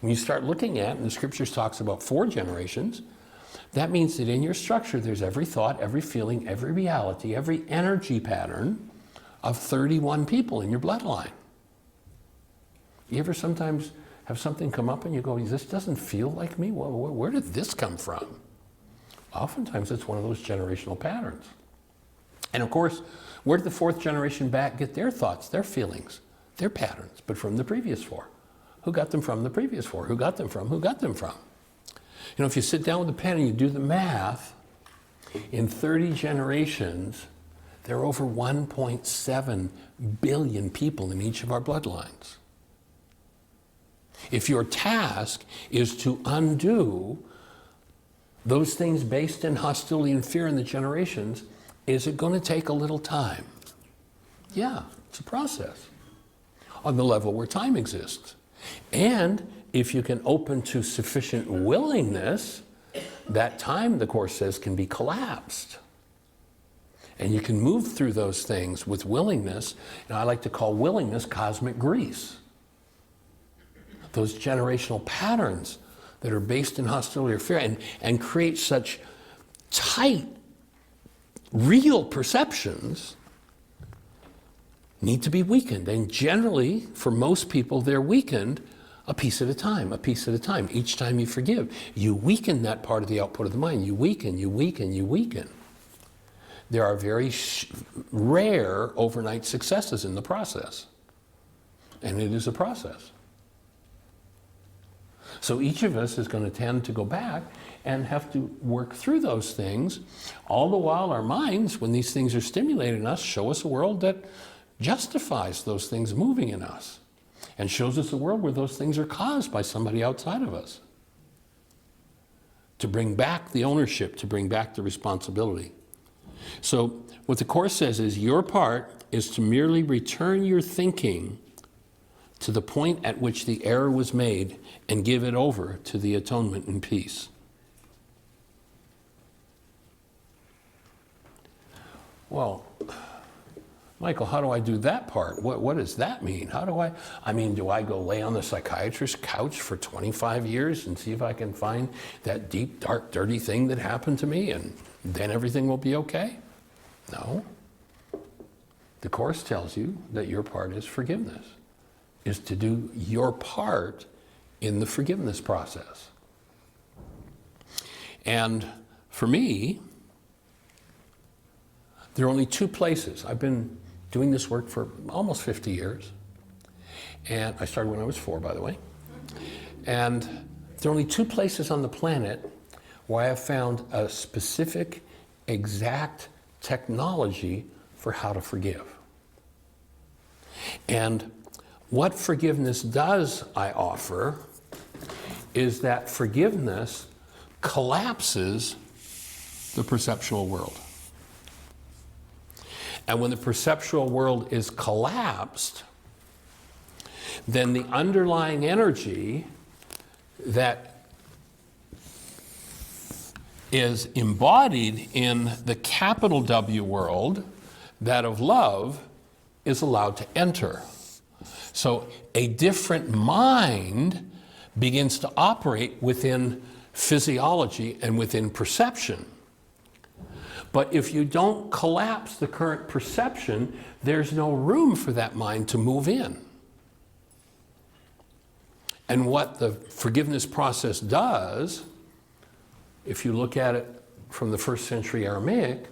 When you start looking at, and the scriptures talks about 4 generations, that means that in your structure there's every thought, every feeling, every reality, every energy pattern of 31 people in your bloodline. You ever sometimes have something come up and you go, this doesn't feel like me? Well, where did this come from? Oftentimes it's one of those generational patterns. And of course, where did the 4th generation back get their thoughts, their feelings, their patterns? But from the previous 4. Who got them from the previous 4? Who got them from? Who got them from? You know, if you sit down with a pen and you do the math, in 30 generations, there are over 1.7 billion people in each of our bloodlines. If your task is to undo those things based in hostility and fear in the generations, is it going to take a little time? Yeah, it's a process on the level where time exists. And if you can open to sufficient willingness, that time, the Course says, can be collapsed. And you can move through those things with willingness. And I like to call willingness cosmic grease. Those generational patterns that are based in hostility or fear and create such tight, real perceptions need to be weakened. And generally, for most people, they're weakened a piece at a time, a piece at a time. Each time you forgive, you weaken that part of the output of the mind. You weaken, you weaken, you weaken. There are very rare overnight successes in the process. And it is a process. So each of us is going to tend to go back and have to work through those things, all the while our minds, when these things are stimulated in us, show us a world that justifies those things moving in us and shows us a world where those things are caused by somebody outside of us. To bring back the ownership, to bring back the responsibility. So what the Course says is your part is to merely return your thinking to the point at which the error was made and give it over to the atonement and peace. Well, Michael, how do I do that part? What does that mean? How do I mean, do I go lay on the psychiatrist's couch for 25 years and see if I can find that deep, dark, dirty thing that happened to me and then everything will be okay? No. The Course tells you that your part is forgiveness, is to do your part in the forgiveness process. And for me, there are only 2 places. I've been doing this work for almost 50 years. And I started when I was 4, by the way. And there are only 2 places on the planet where I have found a specific, exact technology for how to forgive. And what forgiveness does, I offer, is that forgiveness collapses the perceptual world. And when the perceptual world is collapsed, then the underlying energy that is embodied in the capital W world, that of love, is allowed to enter. So a different mind begins to operate within physiology and within perception. But if you don't collapse the current perception, there's no room for that mind to move in. And what the forgiveness process does, if you look at it from the first century Aramaic,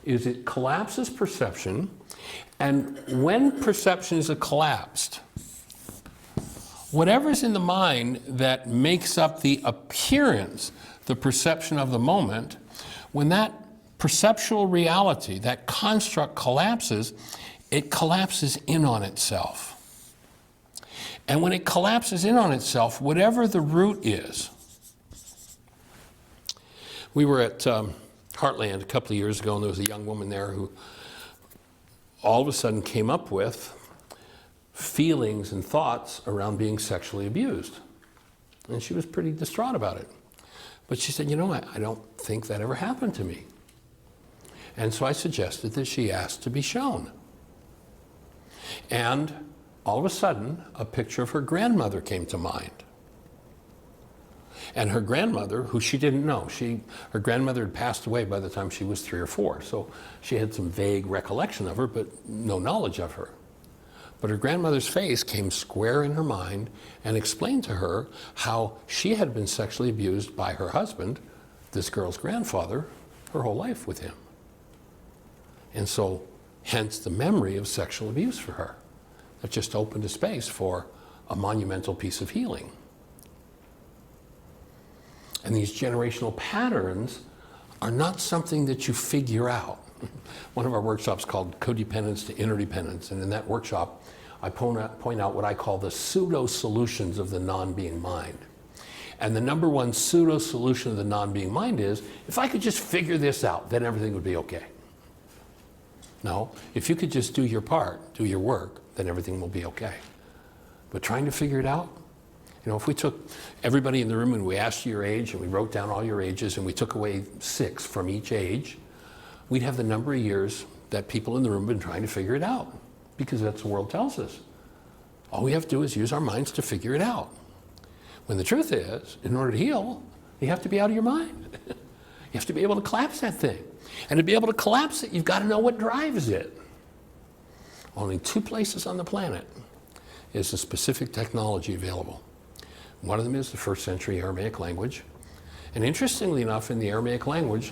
is it collapses perception, and when perception is collapsed, whatever's in the mind that makes up the appearance, the perception of the moment, when that perceptual reality, that construct collapses, it collapses in on itself. And when it collapses in on itself, whatever the root is. We were at Heartland a couple of years ago, and there was a young woman there who all of a sudden came up with feelings and thoughts around being sexually abused. And she was pretty distraught about it. But she said, you know, I don't think that ever happened to me. And so I suggested that she ask to be shown. And all of a sudden, a picture of her grandmother came to mind. And her grandmother, who she didn't know, her grandmother had passed away by the time she was 3 or 4, so she had some vague recollection of her, but no knowledge of her. But her grandmother's face came square in her mind and explained to her how she had been sexually abused by her husband, this girl's grandfather, her whole life with him. And so, hence the memory of sexual abuse for her. That just opened a space for a monumental piece of healing. And these generational patterns are not something that you figure out. One of our workshops called Codependence to Interdependence, and in that workshop, I point out what I call the pseudo-solutions of the non-being mind. And the number one pseudo-solution of the non-being mind is, if I could just figure this out, then everything would be okay. No, if you could just do your part, do your work, then everything will be okay. But trying to figure it out, you know, if we took everybody in the room and we asked you your age and we wrote down all your ages and we took away 6 from each age, we'd have the number of years that people in the room have been trying to figure it out, because that's what the world tells us. All we have to do is use our minds to figure it out. When the truth is, in order to heal, you have to be out of your mind. You have to be able to collapse that thing. And to be able to collapse it, you've got to know what drives it. Only 2 places on the planet is a specific technology available. One of them is the first century Aramaic language. And interestingly enough, in the Aramaic language,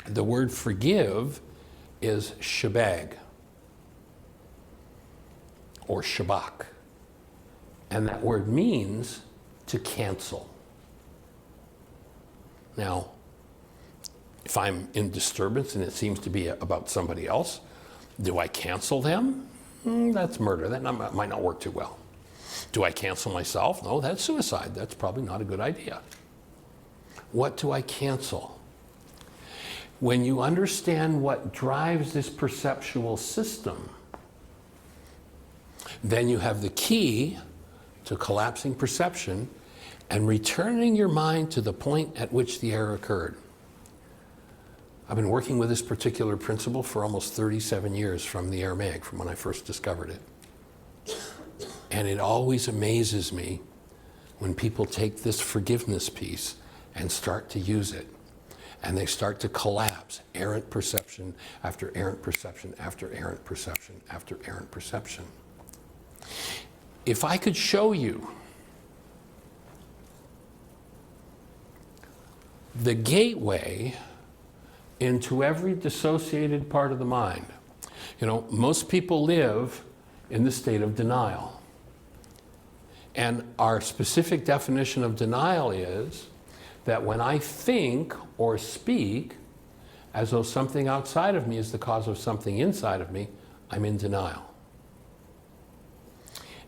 the word forgive is shabag or shabak. And that word means to cancel. Now, if I'm in disturbance and it seems to be about somebody else, do I cancel them? That's murder. That might not work too well. Do I cancel myself? No, that's suicide. That's probably not a good idea. What do I cancel? When you understand what drives this perceptual system, then you have the key to collapsing perception and returning your mind to the point at which the error occurred. I've been working with this particular principle for almost 37 years from the Aramaic, from when I first discovered it. And it always amazes me when people take this forgiveness piece and start to use it. And they start to collapse errant perception after errant perception after errant perception after errant perception. If I could show you the gateway into every dissociated part of the mind. You know, most people live in the state of denial. And our specific definition of denial is that when I think or speak as though something outside of me is the cause of something inside of me, I'm in denial.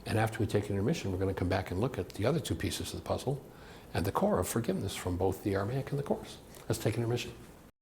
And after we take an intermission, we're going to come back and look at the other 2 pieces of the puzzle and the core of forgiveness from both the Aramaic and the Course. Let's take an intermission.